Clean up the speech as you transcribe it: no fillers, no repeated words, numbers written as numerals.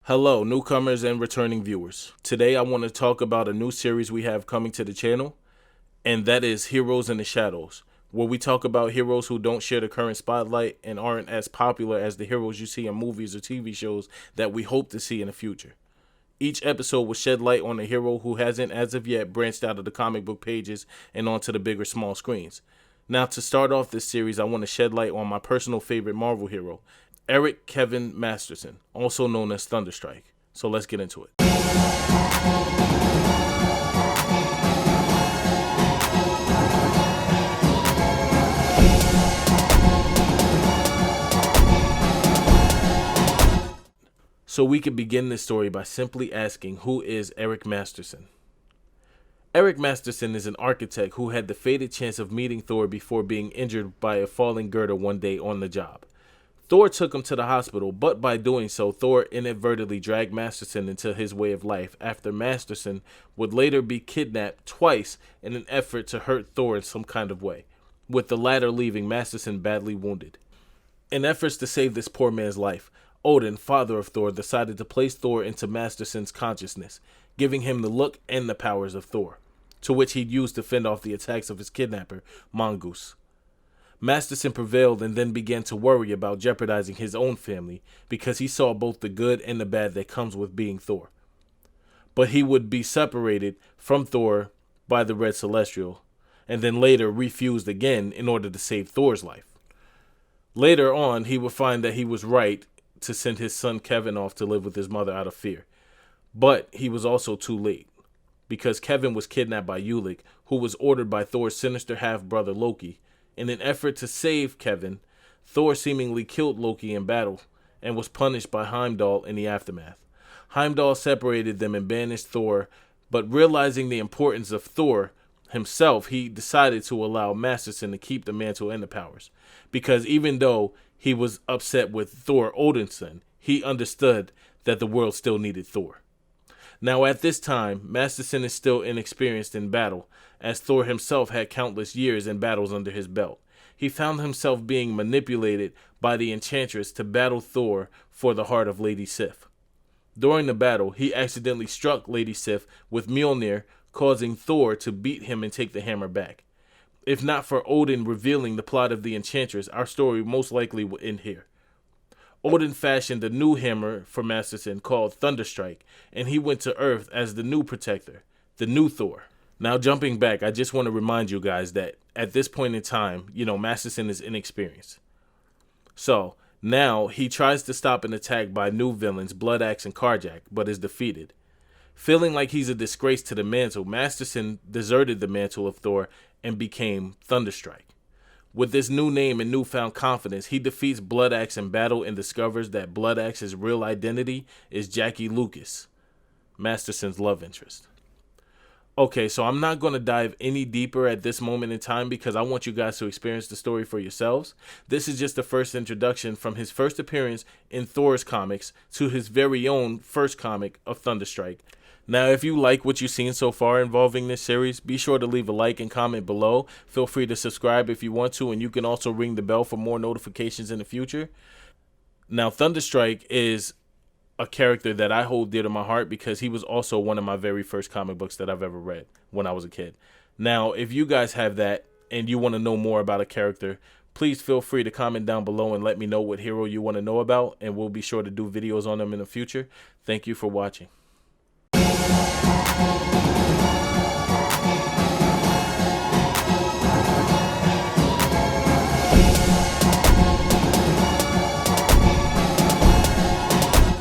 Hello, newcomers and returning viewers. Today I want to talk about a new series we have coming to the channel, and that is Heroes in the Shadows, where we talk about heroes who don't share the current spotlight and aren't as popular as the heroes you see in movies or TV shows that we hope to see in the future. Each episode will shed light on a hero who hasn't as of yet branched out of the comic book pages and onto the bigger small screens. Now, to start off this series, I want to shed light on my personal favorite Marvel hero, Eric Kevin Masterson, also known as Thunderstrike. So let's get into it. So we could begin this story by simply asking, who is Eric Masterson? Eric Masterson is an architect who had the fated chance of meeting Thor before being injured by a falling girder one day on the job. Thor took him to the hospital, but by doing so, Thor inadvertently dragged Masterson into his way of life after Masterson would later be kidnapped twice in an effort to hurt Thor in some kind of way, with the latter leaving Masterson badly wounded. In efforts to save this poor man's life, Odin, father of Thor, decided to place Thor into Masterson's consciousness, giving him the look and the powers of Thor, to which he'd use to fend off the attacks of his kidnapper, Mongoose. Masterson prevailed and then began to worry about jeopardizing his own family because he saw both the good and the bad that comes with being Thor. But he would be separated from Thor by the Red Celestial and then later refused again in order to save Thor's life. Later on, he would find that he was right to send his son Kevin off to live with his mother out of fear. But he was also too late, because Kevin was kidnapped by Ulik, who was ordered by Thor's sinister half-brother Loki. In an effort to save Kevin, Thor seemingly killed Loki in battle and was punished by Heimdall in the aftermath. Heimdall separated them and banished Thor, but realizing the importance of Thor himself, he decided to allow Masterson to keep the mantle and the powers, because even though he was upset with Thor Odinson, he understood that the world still needed Thor. Now at this time, Masterson is still inexperienced in battle, as Thor himself had countless years in battles under his belt. He found himself being manipulated by the Enchantress to battle Thor for the heart of Lady Sif. During the battle, he accidentally struck Lady Sif with Mjolnir, causing Thor to beat him and take the hammer back. If not for Odin revealing the plot of the Enchantress, our story most likely would end here. Odin fashioned a new hammer for Masterson called Thunderstrike, and he went to Earth as the new protector, the new Thor. Now jumping back, I just want to remind you guys that at this point in time, Masterson is inexperienced. So now he tries to stop an attack by new villains, Blood Axe and Karjak, but is defeated. Feeling like he's a disgrace to the mantle, Masterson deserted the mantle of Thor and became Thunderstrike. With this new name and newfound confidence, he defeats Blood Axe in battle and discovers that Blood Axe's real identity is Jackie Lucas, Masterson's love interest. Okay, so I'm not going to dive any deeper at this moment in time because I want you guys to experience the story for yourselves. This is just the first introduction from his first appearance in Thor's comics to his very own first comic of Thunderstrike. Now, if you like what you've seen so far involving this series, be sure to leave a like and comment below. Feel free to subscribe if you want to, and you can also ring the bell for more notifications in the future. Now, Thunderstrike is a character that I hold dear to my heart because he was also one of my very first comic books that I've ever read when I was a kid. Now, if you guys have that and you want to know more about a character, please feel free to comment down below and let me know what hero you want to know about, and we'll be sure to do videos on them in the future. Thank you for watching.